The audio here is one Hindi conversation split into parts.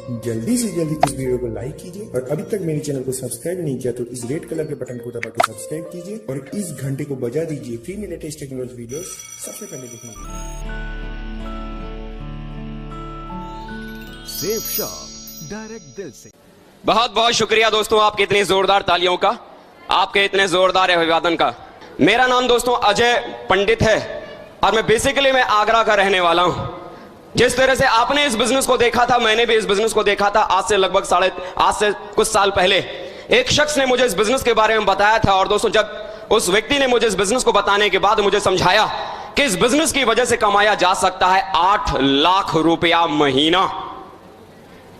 जल्दी से जल्दी इस वीडियो को लाइक कीजिए और अभी तक मेरे चैनल को सब्सक्राइब नहीं किया तो इस रेड कलर के बटन को दबा के सब्सक्राइब कीजिए और इस घंटे को बजा दीजिए फ्री में लेटेस्ट टेक्नोलॉजी वीडियोस सबसे पहले देखने के लिए। सेफ शॉप डायरेक्ट दिल से। बहुत बहुत शुक्रिया दोस्तों आपके इतनी जोरदार तालियों का, आपके इतने जोरदार अभिवादन का। मेरा नाम दोस्तों अजय पंडित है और मैं आगरा का रहने वाला हूं। जिस तरह से आपने इस बिजनेस को देखा था, मैंने भी इस बिजनेस को देखा था आज से कुछ साल पहले। एक शख्स ने मुझे इस बिजनेस के बारे में बताया था और दोस्तों जब उस व्यक्ति ने मुझे इस बिजनेस को बताने के बाद मुझे समझाया कि इस बिजनेस की वजह से कमाया जा सकता है 8 लाख रुपया महीना।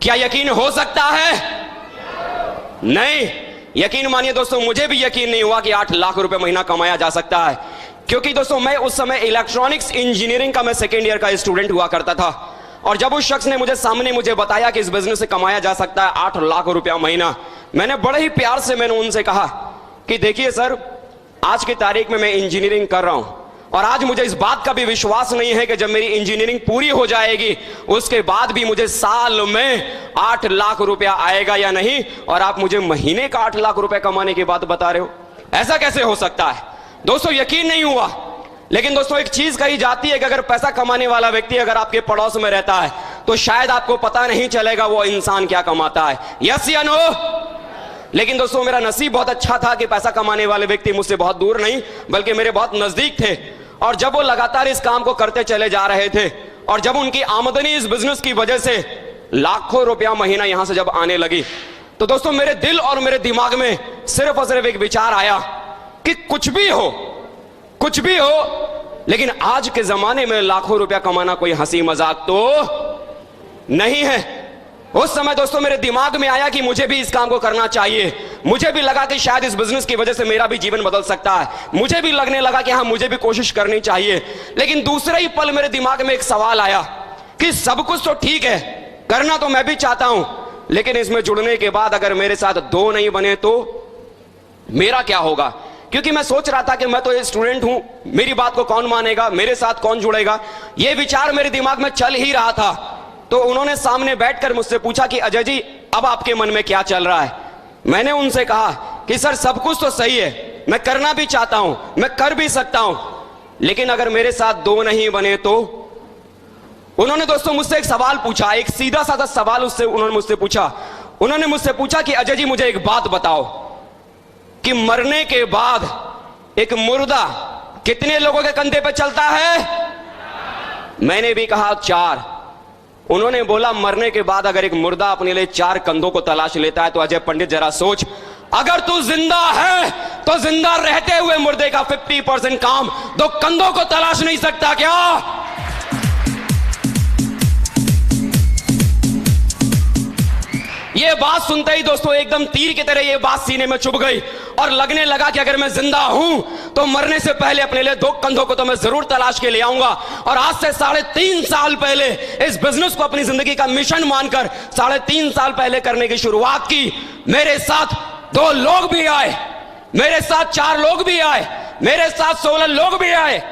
क्या यकीन हो सकता है? नहीं, यकीन मानिए दोस्तों, मुझे भी यकीन नहीं हुआ कि 8 लाख रुपए महीना कमाया जा सकता है, क्योंकि दोस्तों मैं उस समय इलेक्ट्रॉनिक्स इंजीनियरिंग का मैं सेकेंड ईयर का स्टूडेंट हुआ करता था। और जब उस शख्स ने मुझे बताया कि इस बिजनेस से कमाया जा सकता है 8 लाख रुपया महीना, मैंने बड़े ही प्यार से उनसे कहा कि देखिए सर, आज की तारीख में मैं इंजीनियरिंग कर रहा हूं और आज मुझे इस बात का भी विश्वास नहीं है कि जब मेरी इंजीनियरिंग पूरी हो जाएगी उसके बाद भी मुझे साल में 8 लाख रुपया आएगा या नहीं, और आप मुझे महीने का 8 लाख रुपया कमाने की बात बता रहे हो। ऐसा कैसे हो सकता है? दोस्तों यकीन नहीं हुआ। लेकिन दोस्तों एक चीज कही जाती है कि अगर पैसा कमाने वाला व्यक्ति अगर आपके पड़ोस में रहता है तो शायद आपको पता नहीं चलेगा वो इंसान क्या कमाता है। यस या नो? लेकिन दोस्तों मेरा नसीब बहुत अच्छा था कि पैसा कमाने वाले व्यक्ति मुझसे बहुत दूर नहीं बल्कि मेरे बहुत नजदीक थे। और जब वो लगातार इस काम को करते चले जा रहे थे और जब उनकी आमदनी इस बिजनेस की वजह से लाखों रुपया महीना यहां से जब आने लगी, तो दोस्तों मेरे दिल और मेरे दिमाग में सिर्फ और सिर्फ एक विचार आया कि कुछ भी हो, लेकिन आज के जमाने में लाखों रुपया कमाना कोई हंसी मजाक तो नहीं है। उस समय दोस्तों मेरे दिमाग में आया कि मुझे भी इस काम को करना चाहिए। मुझे भी लगा कि शायद इस बिजनेस की वजह से मेरा भी जीवन बदल सकता है। मुझे भी लगने लगा कि हाँ, मुझे भी कोशिश करनी चाहिए। लेकिन दूसरे ही पल मेरे दिमाग में एक सवाल आया कि सब कुछ तो ठीक है, करना तो मैं भी चाहता हूं, लेकिन इसमें जुड़ने के बाद अगर मेरे साथ 2 नहीं बने तो मेरा क्या होगा? क्योंकि मैं सोच रहा था कि मैं तो स्टूडेंट हूं, मेरी बात को कौन मानेगा, मेरे साथ कौन जुड़ेगा, यह विचार मेरे दिमाग में चल ही रहा था। तो उन्होंने सामने बैठकर मुझसे पूछा कि अजय जी, अब आपके मन में क्या चल रहा है? मैंने उनसे कहा कि सर सब कुछ तो सही है, मैं करना भी चाहता हूं, मैं कर भी सकता हूं, लेकिन अगर मेरे साथ 2 नहीं बने तो? उन्होंने दोस्तों मुझसे एक सवाल पूछा, एक सीधा साधा सवाल उन्होंने मुझसे पूछा कि अजय जी मुझे एक बात बताओ कि मरने के बाद एक मुर्दा कितने लोगों के कंधे पे चलता है? मैंने भी कहा 4। उन्होंने बोला मरने के बाद अगर एक मुर्दा अपने लिए 4 कंधों को तलाश लेता है तो अजय पंडित जरा सोच, अगर तू जिंदा है तो जिंदा रहते हुए मुर्दे का 50% काम 2 कंधों को तलाश नहीं सकता क्या? ये बात सुनते ही दोस्तों एकदम तीर की तरह ये बात सीने में चुभ गई और लगने लगा कि अगर मैं जिंदा हूं तो मरने से पहले अपने लिए 2 कंधों को तो मैं जरूर तलाश के ले आऊंगा। और आज से 3.5 साल पहले इस बिजनेस को अपनी जिंदगी का मिशन मानकर 3.5 साल पहले करने की शुरुआत की। मेरे साथ 2 लोग भी आए, मेरे साथ 4 लोग भी आए, मेरे साथ 16 लोग भी आए।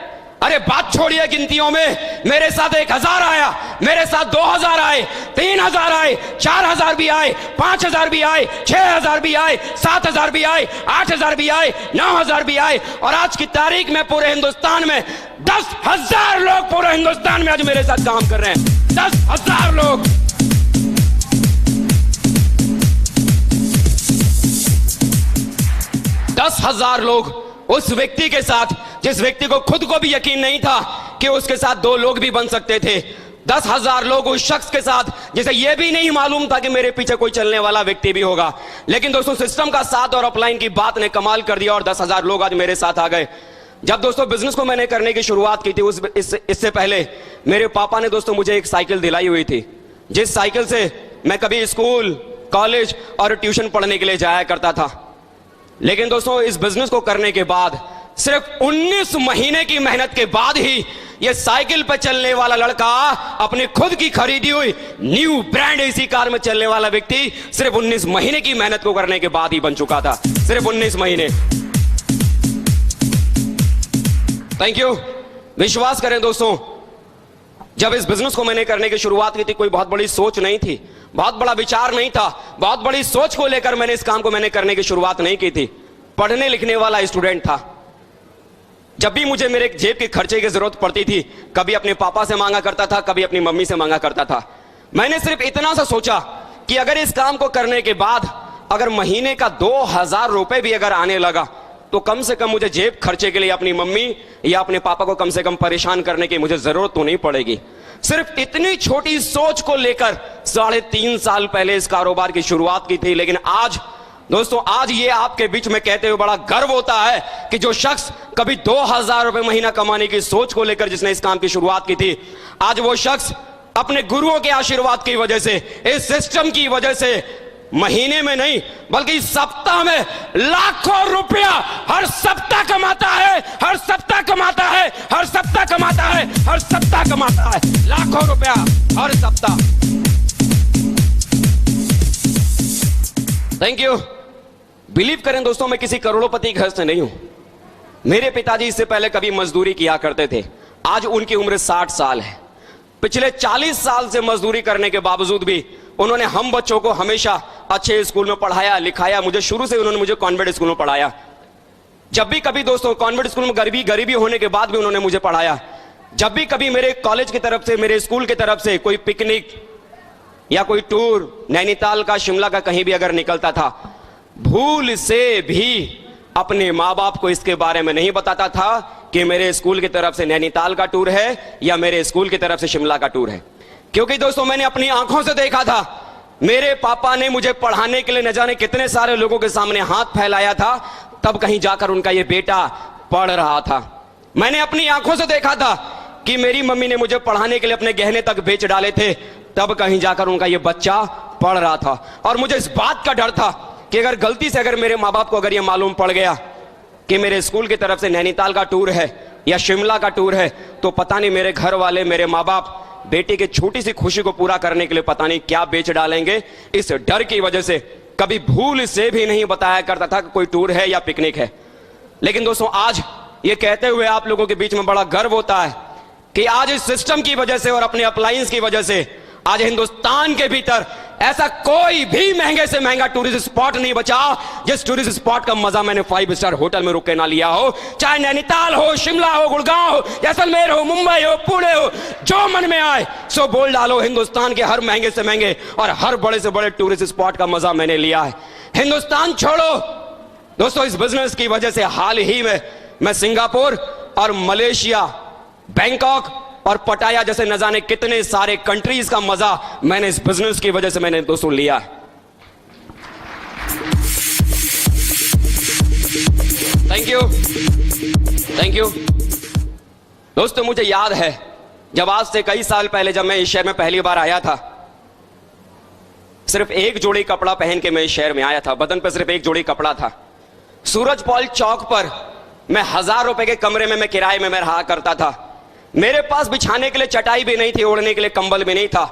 अरे बात छोड़िए गिनतियों में, मेरे साथ 1000 आया, मेरे साथ 2000 आए, 3000 आए, 4000 भी आए, 5000 भी आए, 6000 भी आए, 7000 भी आए, 8000 भी आए, 9000 भी आए, और आज की तारीख में पूरे हिंदुस्तान में 10,000 लोग पूरे हिंदुस्तान में आज मेरे साथ काम कर रहे हैं। 10,000 लोग। लोग उस व्यक्ति के साथ जिस व्यक्ति को खुद को भी यकीन नहीं था कि उसके साथ 2 लोग भी बन सकते थे। 10,000 लोग उस शख्स के साथ जिसे यह भी नहीं मालूम था कि मेरे पीछे कोई चलने वाला व्यक्ति भी होगा। लेकिन दोस्तों सिस्टम का साथ और अपलाइन की बात ने कमाल कर दिया और 10,000 लोग आज मेरे साथ आ गए। जब दोस्तों बिजनेस को मैंने करने की शुरुआत की थी इससे पहले मेरे पापा ने दोस्तों मुझे एक साइकिल दिलाई हुई थी, जिस साइकिल से मैं कभी स्कूल, कॉलेज और ट्यूशन पढ़ने के लिए जाया करता था। लेकिन दोस्तों इस बिजनेस को करने के बाद सिर्फ 19 महीने की मेहनत के बाद ही ये साइकिल पर चलने वाला लड़का, अपनी खुद की खरीदी हुई न्यू ब्रांड एसी कार में चलने वाला व्यक्ति सिर्फ 19 महीने की मेहनत को करने के बाद ही बन चुका था। सिर्फ 19 महीने। Thank you. विश्वास करें दोस्तों, जब इस बिजनेस को मैंने करने की शुरुआत की थी कोई बहुत बड़ी सोच नहीं थी, बहुत बड़ा विचार नहीं था, बहुत बड़ी सोच को लेकर मैंने इस काम को करने की शुरुआत नहीं की थी। पढ़ने लिखने वाला स्टूडेंट था। जब भी मुझे मेरे जेब के खर्चे की जरूरत पड़ती थी, कभी अपने पापा से मांगा करता था, कभी अपनी मम्मी से मांगा करता था। मैंने सिर्फ इतना सा सोचा कि अगर इस काम को करने के बाद अगर महीने का 2000 रुपए भी अगर आने लगा तो कम से कम मुझे जेब खर्चे के लिए अपनी मम्मी या अपने पापा को कम से कम परेशान करने की मुझे जरूरत तो नहीं पड़ेगी। सिर्फ इतनी छोटी सोच को लेकर 3.5 साल पहले इस कारोबार की शुरुआत की थी। लेकिन आज दोस्तों, आज ये आपके बीच में कहते हुए बड़ा गर्व होता है कि जो शख्स कभी 2000 रुपए महीना कमाने की सोच को लेकर जिसने इस काम की शुरुआत की थी, आज वो शख्स अपने गुरुओं के आशीर्वाद की वजह से, इस सिस्टम की वजह से महीने में नहीं बल्कि सप्ताह में लाखों रुपया हर सप्ताह कमाता है, हर सप्ताह कमाता है, हर सप्ताह कमाता है, हर सप्ताह कमाता है, लाखों रुपया हर सप्ताह। Thank you. बिलीव करें दोस्तों, मैं किसी करोड़पति घर से नहीं हूं। मेरे पिताजी इससे पहले कभी मजदूरी किया करते थे। आज उनकी उम्र 60 साल है। पिछले 40 साल से मजदूरी करने के बावजूद भी उन्होंने हम बच्चों को हमेशा अच्छे स्कूल में पढ़ाया लिखाया। मुझे शुरू से उन्होंने मुझे कॉन्वेंट स्कूल में पढ़ाया। जब भी कभी दोस्तों कॉन्वेंट स्कूल में गरीबी होने के बाद भी उन्होंने मुझे पढ़ाया। जब भी कभी मेरे कॉलेज की तरफ से, मेरे स्कूल की तरफ से कोई पिकनिक या कोई टूर नैनीताल का, शिमला का कहीं भी अगर निकलता था, भूल से भी अपने माँ बाप को इसके बारे में नहीं बताता था कि मेरे स्कूल की तरफ से नैनीताल का टूर है या मेरे स्कूल की तरफ से शिमला का टूर है। क्योंकि दोस्तों मैंने अपनी आंखों से देखा था, मेरे पापा ने मुझे पढ़ाने के लिए न जाने कितने सारे लोगों के सामने हाथ फैलाया था, तब कहीं जाकर उनका ये बेटा पढ़ रहा था। मैंने अपनी आंखों से देखा था कि मेरी मम्मी ने मुझे पढ़ाने के लिए अपने गहने तक बेच डाले थे, तब कहीं जाकर उनका ये बच्चा पढ़ रहा था। और मुझे इस बात का डर था कि अगर गलती से अगर मेरे माँ बाप को अगर ये मालूम पड़ गया कि मेरे स्कूल की तरफ से नैनीताल का टूर है या शिमला का टूर है, तो पता नहीं मेरे घर वाले, मेरे माँ बाप बेटी की छोटी सी खुशी को पूरा करने के लिए पता नहीं क्या बेच डालेंगे। इस डर की वजह से कभी भूल से भी नहीं बताया करता था कि कोई टूर है या पिकनिक है। लेकिन दोस्तों आज ये कहते हुए आप लोगों के बीच में बड़ा गर्व होता है कि आज इस सिस्टम की वजह से और अपने अप्लायंस की वजह से आज हिंदुस्तान के भीतर ऐसा कोई भी महंगे से महंगा टूरिस्ट स्पॉट नहीं बचा जिस टूरिस्ट स्पॉट का मजा मैंने 5 स्टार होटल में रुक के ना लिया हो। चाहे नैनीताल हो, शिमला हो, गुड़गांव हो, जैसलमेर हो, मुंबई हो, पुणे हो, जो मन में आए सो बोल डालो। हिंदुस्तान के हर महंगे से महंगे और हर बड़े से बड़े टूरिस्ट स्पॉट का मजा मैंने लिया है। हिंदुस्तान छोड़ो दोस्तों, इस बिजनेस की वजह से हाल ही में मैं सिंगापुर और मलेशिया, बैंकॉक और पटाया जैसे न जाने कितने सारे कंट्रीज का मजा मैंने इस बिजनेस की वजह से मैंने दोस्तों लिया है। थैंक यू, थैंक यू दोस्तों। मुझे याद है जब आज से कई साल पहले जब मैं इस शहर में पहली बार आया था, सिर्फ एक जोड़ी कपड़ा पहन के मैं इस शहर में आया था। बदन पर सिर्फ एक जोड़ी कपड़ा था। सूरज पॉल चौक पर मैं 1000 रुपए के कमरे में मैं किराए में मैं रहा करता था। मेरे पास बिछाने के लिए चटाई भी नहीं थी, ओढ़ने के लिए कंबल भी नहीं था।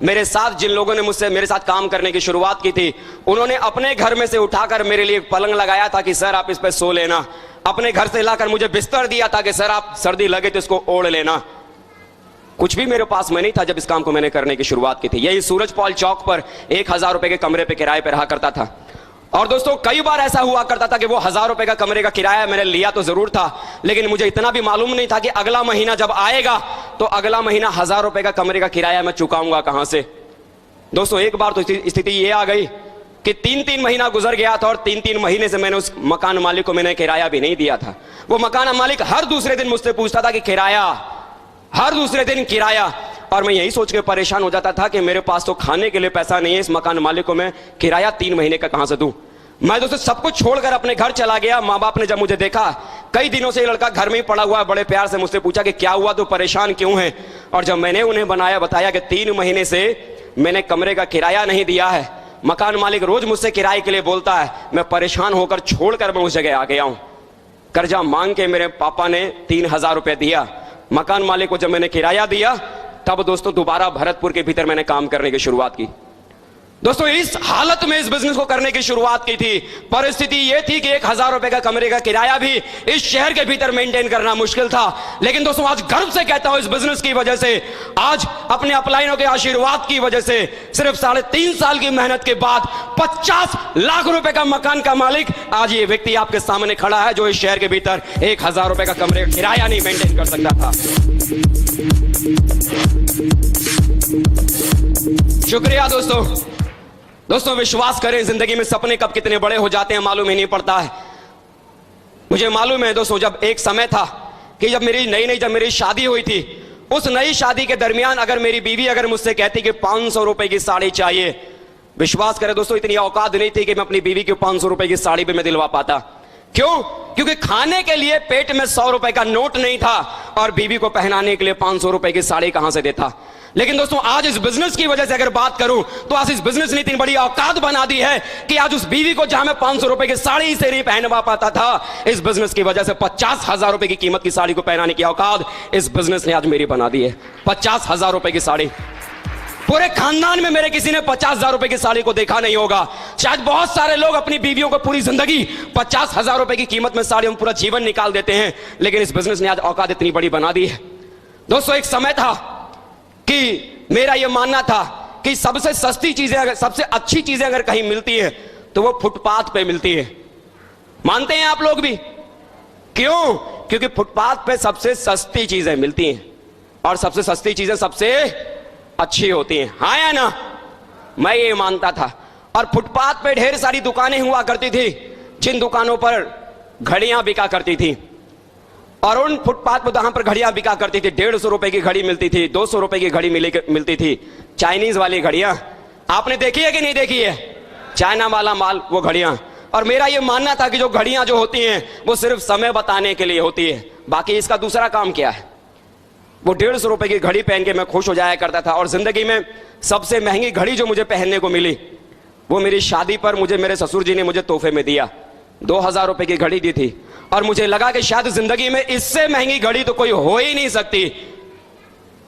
मेरे साथ जिन लोगों ने मेरे साथ काम करने की शुरुआत की थी, उन्होंने अपने घर में से उठाकर मेरे लिए एक पलंग लगाया था कि सर आप इस पे सो लेना। अपने घर से लाकर मुझे बिस्तर दिया था कि सर आप सर्दी लगे तो इसको ओढ़ लेना। कुछ भी मेरे पास में नहीं था जब इस काम को मैंने करने की शुरुआत की थी। यही सूरज पॉल चौक पर 1000 रुपए के कमरे पे किराए पे रहा करता था। और दोस्तों कई बार ऐसा हुआ करता था कि वो 1000 रुपए का कमरे का किराया मैंने लिया तो जरूर था, लेकिन मुझे इतना भी मालूम नहीं था कि अगला महीना जब आएगा तो अगला महीना 1000 रुपए का कमरे का किराया मैं चुकाऊंगा कहां से। दोस्तों एक बार तो स्थिति ये आ गई कि 3-3 महीना गुजर गया था और 3-3 महीने से मैंने उस मकान मालिक को मैंने किराया भी नहीं दिया था। वो मकान मालिक हर दूसरे दिन मुझसे पूछता था कि किराया, हर दूसरे दिन किराया। और मैं यही सोच के परेशान हो जाता था कि मेरे पास तो खाने के लिए पैसा नहीं है, इस मकान मालिक को मैं किराया 3 महीने का कहां से दूं। मैं दोस्तों सब कुछ छोड़कर अपने घर चला गया। माँ बाप ने जब मुझे देखा, कई दिनों से ये लड़का घर में ही पड़ा हुआ है, बड़े प्यार से मुझसे पूछा कि क्या हुआ, तो परेशान क्यों है। और जब मैंने उन्हें बताया कि 3 महीने से मैंने कमरे का किराया नहीं दिया है, मकान मालिक रोज मुझसे किराए के लिए बोलता है, मैं परेशान होकर छोड़कर मैं उस जगह आ गया हूं। कर्जा मांग के मेरे पापा ने 3000 रुपए दिया मकान मालिक को। जब मैंने किराया दिया तब दोस्तों दोबारा भरतपुर के भीतर मैंने काम करने की शुरुआत की। दोस्तों इस हालत में इस बिजनेस को करने की शुरुआत की थी। परिस्थिति यह थी कि 1000 रुपए का कमरे का किराया भी इस शहर के भीतर मेंटेन करना मुश्किल था। लेकिन दोस्तों आज गर्व से कहता हूं, इस बिजनेस की वजह से, आज अपने अपलाइनों के आशीर्वाद की वजह से, सिर्फ 3.5 साल की मेहनत के बाद 50 लाख रुपए का मकान का मालिक आज ये व्यक्ति आपके सामने खड़ा है, जो इस शहर के भीतर 1000 रुपए का कमरे का किराया नहीं मेंटेन कर सकता था। शुक्रिया दोस्तों विश्वास करें, जिंदगी में सपने कब कितने बड़े हो जाते हैं मालूम ही नहीं पड़ता है। मुझे मालूम है दोस्तों, जब एक समय था कि जब मेरी शादी हुई थी, उस नई शादी के दरमियान अगर मेरी बीवी अगर मुझसे कहती कि 500 रुपए की साड़ी चाहिए, विश्वास करें दोस्तों इतनी औकात नहीं थी कि मैं अपनी बीवी की 500 रुपए की साड़ी भी मैं दिलवा पाता। क्यों? क्योंकि खाने के लिए पेट में 100 रुपए का नोट नहीं था और बीवी को पहनाने के लिए 500 रुपए की साड़ी कहां से देता। लेकिन दोस्तों आज इस बिजनेस की वजह से अगर बात करूं तो आज इस बिजनेस ने इतनी बड़ी औकात बना दी है कि आज उस बीवी को जहां मैं 500 रुपए की साड़ी से नहीं पहनवा पाता था, इस बिजनेस की वजह से 50,000 रुपए की कीमत की साड़ी को पहनाने की औकात इस बिजनेस ने आज मेरी बना दी है। 50,000 रुपए की साड़ी, पूरे खानदान में मेरे किसी ने 50,000 रुपए की साड़ी को देखा नहीं होगा। शायद बहुत सारे लोग अपनी बीवियों को पूरी जिंदगी 50,000 रुपए की कीमत में साड़ियों में पूरा जीवन निकाल देते हैं, लेकिन इस बिजनेस ने आज औकात इतनी बड़ी बना दी है। दोस्तों एक समय था कि मेरा यह मानना था कि सबसे सस्ती चीजें अगर, सबसे अच्छी चीजें अगर कहीं मिलती है तो वो फुटपाथ पे मिलती है। मानते हैं आप लोग भी? क्यों? क्योंकि फुटपाथ पे सबसे सस्ती चीजें मिलती हैं और सबसे सस्ती चीजें सबसे अच्छी होती हैं। हाँ या ना? मैं ये मानता था। और फुटपाथ पे ढेर सारी दुकानें हुआ करती थी, जिन दुकानों पर घड़ियां बिका करती थी, और उन फुटपाथ पर जहां पर घड़ियां बिका करती थी, 150 रुपए की घड़ी मिलती थी, 200 रुपए की घड़ी मिलती थी, चाइनीज वाली घड़ियां। आपने देखी है कि नहीं देखी है? चाइना वाला माल, वो घड़ियां। और मेरा ये मानना था कि जो घड़ियां जो होती हैं वो सिर्फ समय बताने के लिए होती है, बाकी इसका दूसरा काम क्या है। वो 150 रुपए की घड़ी पहन के मैं खुश हो जाया करता था। और जिंदगी में सबसे महंगी घड़ी जो मुझे पहनने को मिली, वो मेरी शादी पर मुझे मेरे ससुर जी ने मुझे तोहफे में दिया। 2000 रुपए की घड़ी दी थी और मुझे लगा कि शायद जिंदगी में इससे महंगी घड़ी तो कोई हो ही नहीं सकती,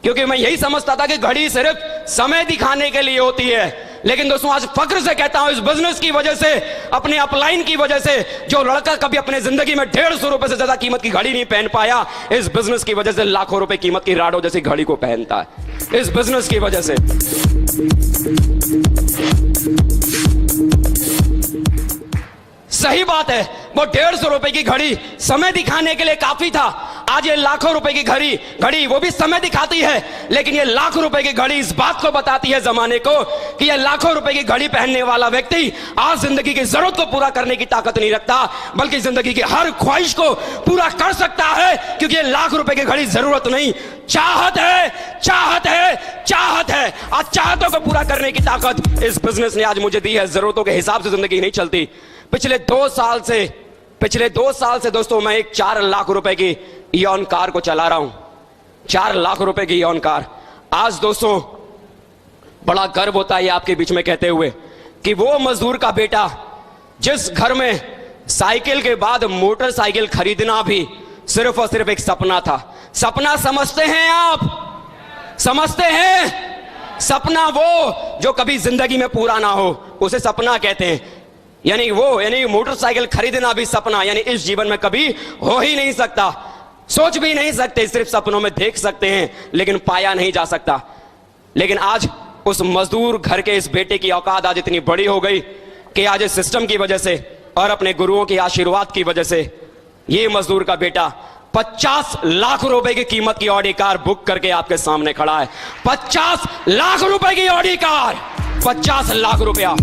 क्योंकि मैं यही समझता था कि घड़ी सिर्फ समय दिखाने के लिए होती है। लेकिन दोस्तों आज फक्र से कहता हूं, इस बिजनेस की वजह से, अपने अपलाइन की वजह से, जो लड़का कभी अपने जिंदगी में 150 रुपए से ज्यादा कीमत की घड़ी नहीं पहन पाया, इस बिजनेस की वजह से लाखों रुपए कीमत की राडो जैसी घड़ी को पहनता है। इस बिजनेस की वजह से। सही बात है, वो 150 रुपए की घड़ी समय दिखाने के लिए काफी था। आज ये लाखों रुपए की घड़ी वो भी समय दिखाती है, लेकिन ये लाखों रुपए की घड़ी इस बात को बताती है जमाने को कि ये लाखों रुपए की घड़ी पहनने वाला व्यक्ति आज जिंदगी की जरूरत को पूरा करने की ताकत नहीं रखता, बल्कि जिंदगी की हर ख्वाहिश को पूरा कर सकता है, क्योंकि ये लाख रुपए की घड़ी जरूरत नहीं, चाहत है, चाहत है, चाहत है। आज चाहतों को पूरा करने की ताकत इस बिजनेस ने आज मुझे दी है। जरूरतों के हिसाब से जिंदगी नहीं चलती। पिछले 2 साल से दोस्तों मैं एक 4 लाख रुपए की इयॉन कार को चला रहा हूं। 4 लाख रुपए की इयॉन कार। आज दोस्तों बड़ा गर्व होता है आपके बीच में कहते हुए कि वो मजदूर का बेटा जिस घर में साइकिल के बाद मोटरसाइकिल खरीदना भी सिर्फ और सिर्फ एक सपना था। सपना समझते हैं आप? समझते हैं? सपना वो जो कभी जिंदगी में पूरा ना हो, उसे सपना कहते हैं। यानी मोटरसाइकिल खरीदना भी सपना, यानी इस जीवन में कभी हो ही नहीं सकता, सोच भी नहीं सकते, सिर्फ सपनों में देख सकते हैं, लेकिन पाया नहीं जा सकता। लेकिन आज उस मजदूर घर के इस बेटे की औकात आज इतनी बड़ी हो गई कि आज इस सिस्टम की वजह से और अपने गुरुओं के आशीर्वाद की वजह से ये मजदूर का बेटा 50 लाख रुपए की कीमत की ऑडी कार बुक करके आपके सामने खड़ा है। 50 लाख रुपए की ऑडी कार, 50 लाख रुपया।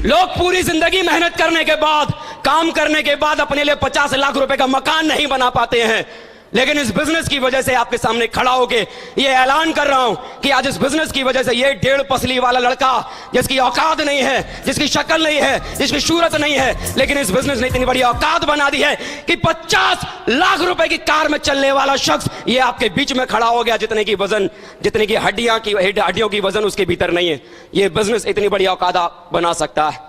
लोग पूरी जिंदगी मेहनत करने के बाद, काम करने के बाद अपने लिए 50 लाख रुपए का मकान नहीं बना पाते हैं, लेकिन इस बिजनेस की वजह से आपके सामने खड़ा होके ये ऐलान कर रहा हूं कि आज इस बिजनेस की वजह से ये 1.5 पसली वाला लड़का जिसकी औकात नहीं है, जिसकी शक्ल नहीं है, जिसकी सूरत नहीं है, लेकिन इस बिजनेस ने इतनी बड़ी औकात बना दी है कि 50 लाख रुपए की कार में चलने वाला शख्स ये आपके बीच में खड़ा हो गया, जितने की हड्डियों की वजन उसके भीतर नहीं है। ये बिजनेस इतनी बड़ी औकात बना सकता है।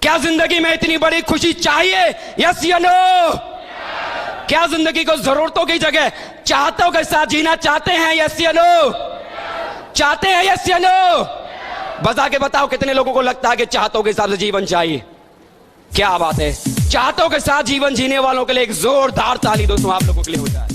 क्या जिंदगी में इतनी बड़ी खुशी चाहिए? यस या नो? क्या जिंदगी को जरूरतों की जगह चाहतों के साथ जीना चाहते हैं? यस या नो? चाहते हैं? यस या नो? बता के बताओ कितने लोगों को लगता है कि चाहतों के हिसाब से जीवन चाहिए? क्या बात है, चाहतों के साथ जीवन जीने वालों के लिए एक जोरदार ताली दोस्तों आप लोगों के लिए हो जाए।